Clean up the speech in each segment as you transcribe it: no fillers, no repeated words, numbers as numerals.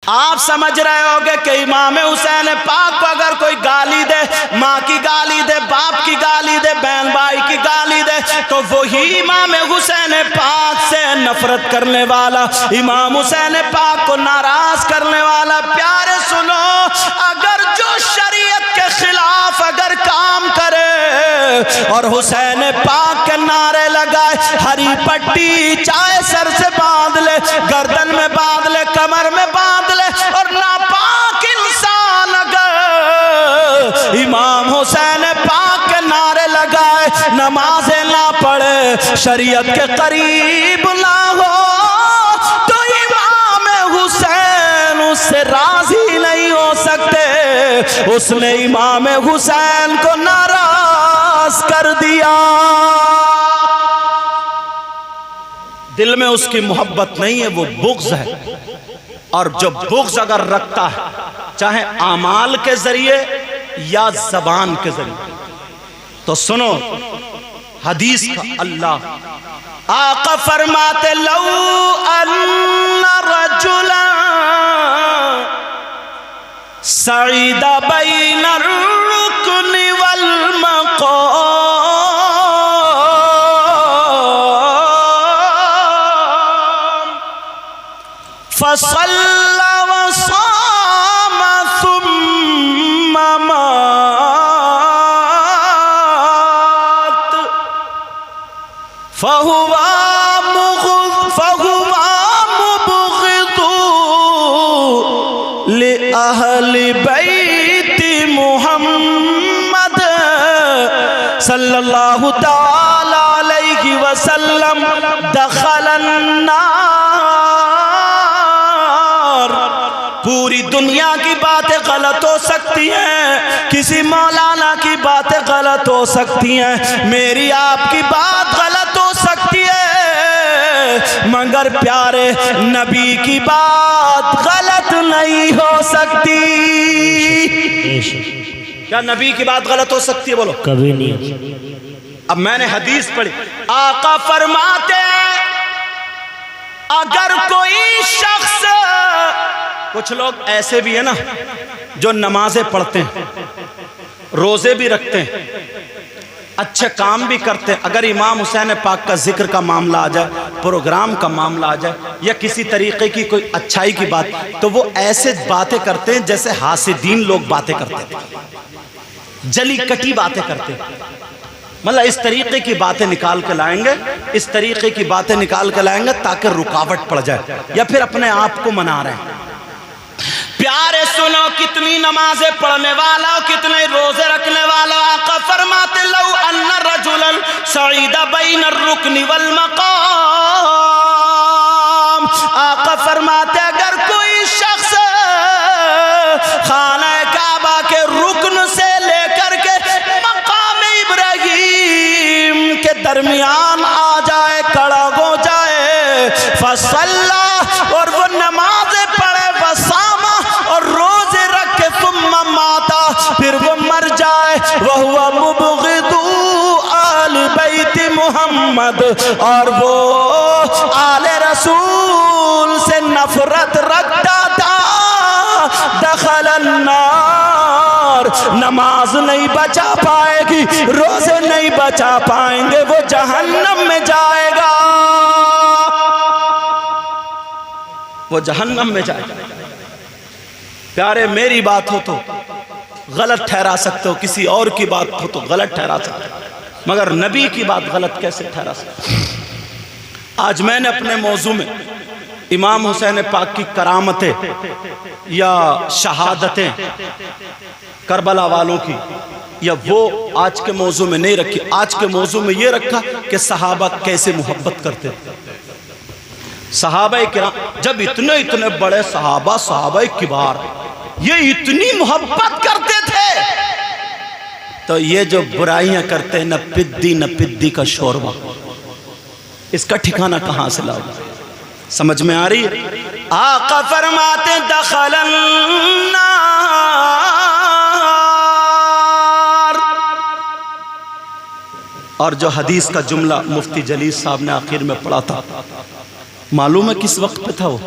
آپ سمجھ رہے ہوگے کہ امام حسین پاک کو اگر کوئی گالی دے، ماں کی گالی دے، باپ کی گالی دے، بہن بھائی کی گالی دے، تو وہی امام حسین پاک سے نفرت کرنے والا، امام حسین پاک کو ناراض کرنے والا۔ پیارے سنو، اگر جو شریعت کے خلاف اگر کام کرے اور حسین پاک کے نعرے لگائے، ہری پٹی چاہے سر سے باندھ لے، گردن میں باندھ لے، کمر میں باندھ لے، اور ناپاک انسان اگر امام حسین پاک کے نعرے لگائے، نمازیں نہ پڑھے، شریعت کے قریب نہ ہو، تو امام حسین اس سے راضی نہیں ہو سکتے۔ اس نے امام حسین کو ناراض کر دیا۔ دل میں اس کی محبت نہیں ہے، وہ بغض ہے۔ اور جو بغض اگر رکھتا ہے، چاہے اعمال کے ذریعے یا زبان کے ذریعے، تو سنو حدیث کا اللہ آقا فرماتے، لو ان رجلا صعید بین الرکن والمقام فصلى وصام ثم مات فهو مبغض لأهل بيت محمد صلی اللہ تعالی علیہ وسلم، دخل النار۔ پوری دنیا کی باتیں غلط ہو سکتی ہیں، کسی مولانا کی باتیں غلط ہو سکتی ہیں، میری آپ کی بات غلط ہو سکتی ہے، مگر پیارے نبی کی بات غلط نہیں ہو سکتی۔ کیا نبی کی بات غلط ہو سکتی ہے؟ بولو کبھی نہیں۔ اب میں نے حدیث پڑھی، آقا فرماتے اگر کوئی شخص، کچھ لوگ ایسے بھی ہیں نا جو نمازیں پڑھتے ہیں، روزے بھی رکھتے ہیں، اچھے کام بھی کرتے ہیں، اگر امام حسین پاک کا ذکر کا معاملہ آ جائے، پروگرام کا معاملہ آ جائے، یا کسی طریقے کی کوئی اچھائی کی بات، تو وہ ایسے باتیں کرتے ہیں جیسے حاسدین لوگ باتیں کرتے ہیں، جلی کٹی باتیں کرتے ہیں۔ مطلب اس طریقے کی باتیں نکال کے لائیں گے، اس طریقے کی باتیں نکال کے لائیں گے تاکہ رکاوٹ پڑ جائے، یا پھر اپنے آپ کو منا رہے ہیں۔ پیارے سنو، کتنی نمازیں پڑھنے والا، کتنے روزے رکھنے والا، آقا فرماتے لو ان رجلا صعید بین الرکن والمقام، آقا فرماتے اگر کوئی شخص خانہ کعبہ کے رکن سے لے کر کے مقام ابراہیم کے درمیان آ جائے، کھڑا ہو جائے، فصلی، اور وہ نمازیں پڑھے، وصامہ، اور روزے رکھے، ثم ماتا، پھر وہ مر جائے، وہو مبغض آل بیت محمد، اور وہ آل رسول سے نفرت رکھتا تھا، دخل النار، نماز نہیں بچا پائے گی، روزے نہیں بچا پائیں گے، وہ جہنم میں جائے گا، وہ جہنم میں جائے گا۔ پیارے میری بات ہو تو غلط ٹھہرا سکتے ہو، کسی اور کی بات ہو تو غلط ٹھہرا سکتے ہو، مگر نبی کی بات غلط کیسے ٹھہرا سکتے ہو؟ آج میں نے اپنے موضوع میں امام حسین پاک کی کرامتیں یا شہادتیں کربلا والوں کی، یا وہ آج کے موضوع میں نہیں رکھی، آج کے موضوع میں یہ رکھا کہ صحابہ کیسے محبت کرتے تھے۔ صحابہ کرام جب اتنے بڑے صحابہ کبار یہ اتنی محبت کرتے تھے، تو یہ جو برائیاں کرتے ہیں، نہ پدی کا شوربہ، اس کا ٹھکانہ کہاں سے لاؤ؟ سمجھ میں آ رہی ہے؟ آقا فرماتے دخل النار، اور جو حدیث کا جملہ مفتی جلیل صاحب نے آخر میں پڑھا تھا، معلوم ہے کس وقت پہ تھا وہ؟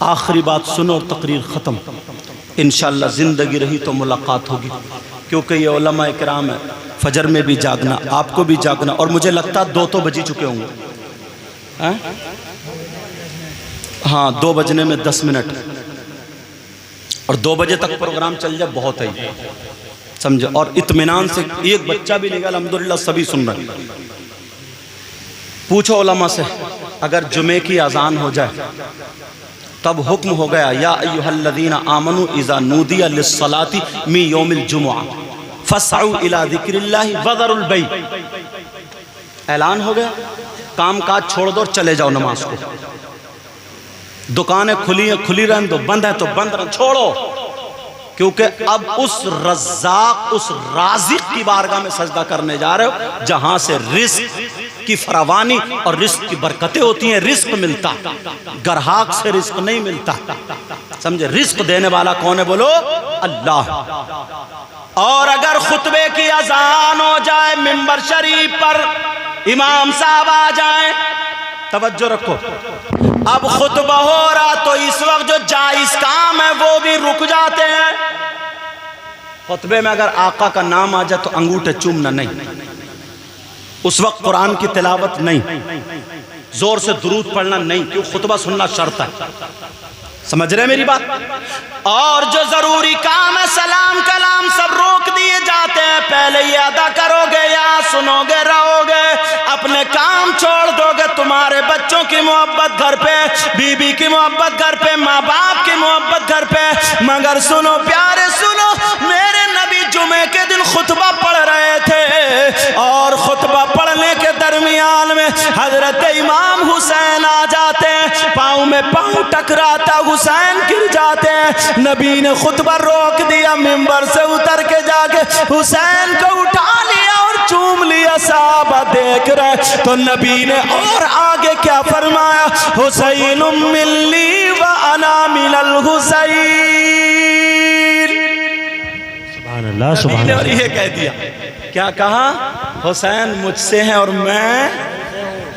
آخری بات سنو اور تقریر ختم. انشاءاللہ زندگی رہی تو ملاقات ہوگی، کیونکہ یہ علماء کرام ہے. فجر میں بھی جاگنا، آپ کو بھی جاگنا، اور مجھے لگتا 2 تو بج چکے ہوں گے. ہاں 2 بجنے میں 10 منٹ، اور 2 بجے تک پروگرام چل جائے بہت ہے سمجھے. اور اطمینان سے ایک بچہ بھی نہیں گا، الحمدللہ سبھی سن رہے ہیں. پوچھو علماء سے، اگر جمعے کی اذان ہو جائے تب حکم ہو گیا یا ایھا الذین آمنوا اذا نودی للصلاۃ من یوم الجمعہ فاسعوا الی ذکر اللہ وذروا البیع. اعلان ہو گیا، کام کاج چھوڑ دو اور چلے جاؤ نماز کو. دکانیں کھلی ہیں کھلی رہن دو، بند ہیں تو بند رہن، چھوڑو. کیونکہ اب اس رزاق، اس رازق کی بارگاہ میں سجدہ کرنے جا رہے ہو جہاں سے رزق کی فراوانی اور رزق کی برکتیں ہوتی ہیں. رزق ملتا، گرہاک سے رزق نہیں ملتا سمجھے. رزق دینے والا کون ہے بولو؟ اللہ. اور اگر خطبے کی اذان ہو جائے، منبر شریف پر امام صاحب آ جائیں، توجہ رکھو، اب خطبہ ہو رہا تو اس وقت جو جائز کام ہے وہ بھی رک جاتے ہیں. خطبے میں اگر آقا کا نام آ جائے تو انگوٹھے چومنا نہیں، اس وقت قرآن کی تلاوت نہیں، زور سے درود پڑھنا نہیں، کیوں خطبہ سننا شرط ہے. سمجھ رہے میری بات؟ اور جو ضروری کام ہے سلام کلام سب روک دیے جاتے ہیں. پہلے یہ ادا کرو گے یا سنو گے رہو گے، اپنے کام چھوڑ دو گے. تمہارے بچوں کی محبت گھر پہ، بیوی کی محبت گھر پہ، ماں باپ کی محبت گھر پہ. مگر سنو پیارے سنو، میرے نبی جمعے کے دن خطبہ پڑھ رہے تھے، اور خطبہ پڑھنے کے درمیان میں حضرت امام حسین آ جاتے ہیں. پاؤں میں پاؤں ٹکراتا، حسین گر جاتے ہیں. نبی نے خطبہ روک دیا، منبر سے اتر کے جا کے حسین کو اٹھا لیا اور چوم لیا. صحابہ دیکھ رہے تو نبی نے اور آگے کیا فرمایا؟ حسین منی وانا من الحسین. سبحان اللہ سبحان اللہ. اور یہ کہہ دیا، کیا کہا؟ حسین مجھ سے ہیں اور میں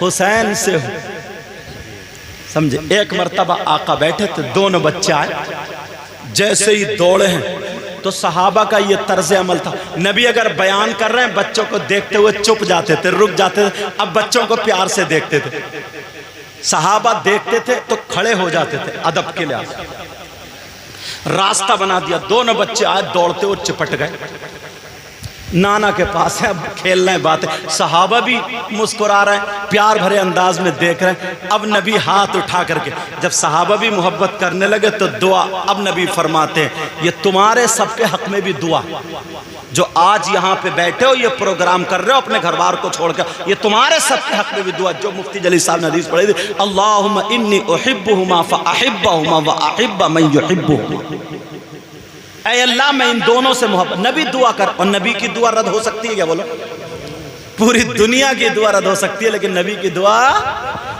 حسین سے ہوں. سمجھے. ایک مرتبہ آقا بیٹھے تھے، دونوں بچے آئے، جیسے ہی دوڑے ہیں تو صحابہ کا یہ طرز عمل تھا. نبی اگر بیان کر رہے ہیں بچوں کو دیکھتے ہوئے چپ جاتے تھے، رک جاتے تھے. اب بچوں کو پیار سے دیکھتے تھے. صحابہ دیکھتے تھے تو کھڑے ہو جاتے تھے ادب کے لحاظ. راستہ بنا دیا، دونوں بچے آئے دوڑتے اور چپٹ گئے. نانا کے پاس ہے، اب کھیل رہے ہیں، باتیں. صحابہ بھی مسکرا رہے ہیں، پیار بھرے انداز میں دیکھ رہے ہیں. اب نبی ہاتھ اٹھا کر کے جب صحابہ بھی محبت کرنے لگے تو دعا. اب نبی فرماتے ہیں یہ تمہارے سب کے حق میں بھی دعا، جو آج یہاں پہ بیٹھے ہو یہ پروگرام کر رہے ہو اپنے گھر بار کو چھوڑ کر، یہ تمہارے سب کے حق میں بھی دعا. جو مفتی جلیل صاحب نے حدیث پڑھی تھی، اللہم انی احبہما فاحبہما واحب من یحبہما. اے اللہ میں ان دونوں سے محبت. نبی دعا کر، اور نبی کی دعا رد ہو سکتی ہے کیا بولو؟ پوری دنیا کی دعا رد ہو سکتی ہے لیکن نبی کی دعا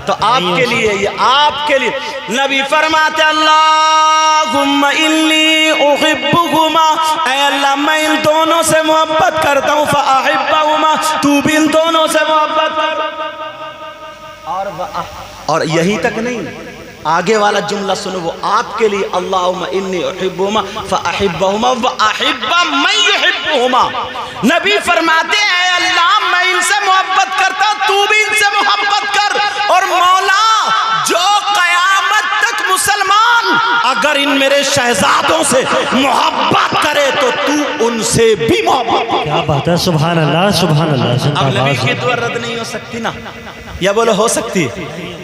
تو آپ کے لیے، یہ آپ کے لیے. نبی فرماتے اللہم انی احبہما، اے اللہ میں ان دونوں سے محبت کرتا ہوں، فاحبہما تو بھی ان دونوں سے محبت کر. اور یہی تک نہیں، آگے والا جملہ سنو، وہ آپ کے لیے اللہم انی احبہما فاحبہما واحب من یحبہما. نبی فرماتے ہیں اے اللہ میں ان سے محبت کرتا ہوں، تو بھی ان سے محبت کر. اور مولا جو قیامت تک مسلمان اگر ان میرے شہزادوں سے محبت کرے تو تو ان سے بھی محبت کر. کیا بات ہے، سبحان اللہ سبحان اللہ. اب نبی کی دعا رد نہیں ہو سکتی نا؟ یا بولو ہو سکتی؟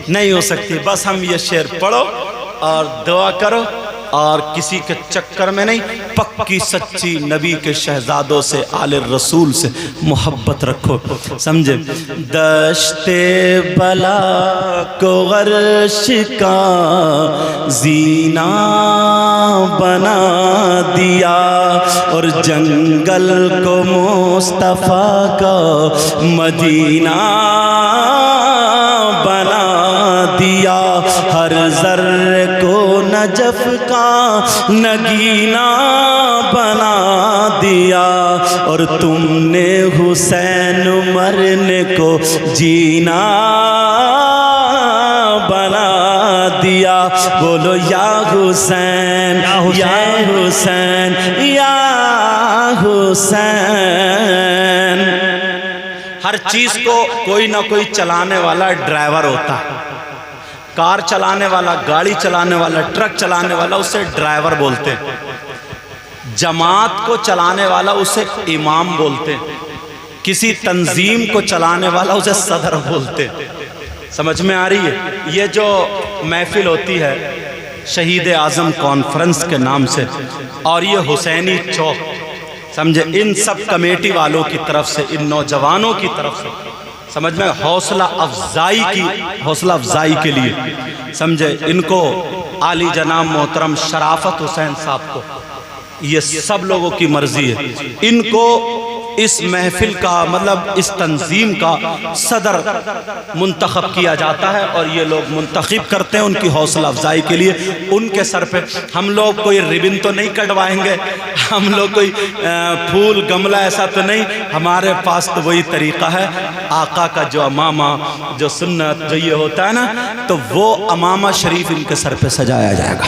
نہیں ہو سکتی. بس ہم یہ شعر پڑھو اور دعا کرو، اور کسی کے چکر میں نہیں. پکی سچی نبی کے شہزادوں سے، آل رسول سے محبت رکھو. سمجھے. دشت بلا کو غرش کا زینہ بنا دیا، اور جنگل کو مصطفیٰ کا مدینہ بنا دیا. ہر ذرے کو نجف کا نگینہ بنا دیا، اور تم نے حسین مرنے کو جینا بنا دیا. بولو یا حسین یا حسین یا حسین۔ ہر چیز کو کوئی نہ کوئی چلانے والا ڈرائیور ہوتا ہے، کار چلانے والا، گاڑی چلانے والا، ٹرک چلانے والا اسے ڈرائیور بولتے ہیں، جماعت کو چلانے والا اسے امام بولتے ہیں، کسی تنظیم کو چلانے والا اسے صدر بولتے ہیں۔ سمجھ میں آ رہی ہے؟ یہ جو محفل ہوتی ہے شہید اعظم کانفرنس کے نام سے، اور یہ حسینی چوک، سمجھے، ان سب کمیٹی والوں کی طرف سے، ان نوجوانوں کی طرف سے، سمجھ میں، حوصلہ افزائی کے لیے، سمجھے، ان کو عالی جناب محترم شرافت حسین صاحب کو، یہ سب لوگوں کی مرضی ہے، ان کو اس محفل کا مطلب اس تنظیم کا صدر منتخب کیا جاتا ہے، اور یہ لوگ منتخب کرتے ہیں ان کی حوصلہ افزائی کے لیے۔ ان کے سر پہ ہم لوگ کوئی ربن تو نہیں کٹوائیں گے، ہم لوگ کوئی پھول گملہ ایسا تو نہیں، ہمارے پاس تو وہی طریقہ ہے، آقا کا جو امامہ، جو سنت، جو یہ ہوتا ہے نا، تو وہ امامہ شریف ان کے سر پہ سجایا جائے گا۔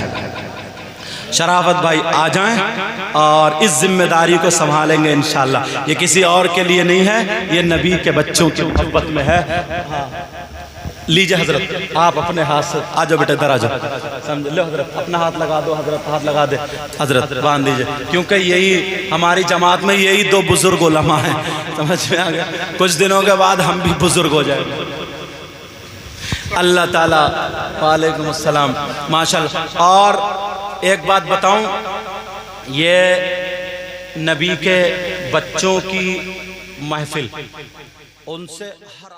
شرافت بھائی آ جائیں اور اس ذمہ داری کو سنبھالیں گے انشاءاللہ۔ یہ کسی اور کے لیے نہیں ہے، یہ نبی کے بچوں کی محبت میں ہے۔ لیجئے حضرت، آپ اپنے ہاتھ سے آ جاؤ بیٹے، ادھر آ جاؤ، سمجھ لو حضرت، اپنا ہاتھ لگا دو، حضرت ہاتھ لگا دے، حضرت باندھ دیجئے، کیونکہ یہی ہماری جماعت میں یہی دو بزرگ علماء ہیں، سمجھ میں آ گیا، کچھ دنوں کے بعد ہم بھی بزرگ ہو جائیں گے۔ اللہ تعالیٰ، وعلیکم السلام، ماشاءاللہ۔ اور ایک بات بتاؤں، یہ نبی کے بچوں کی محفل، ان سے ہر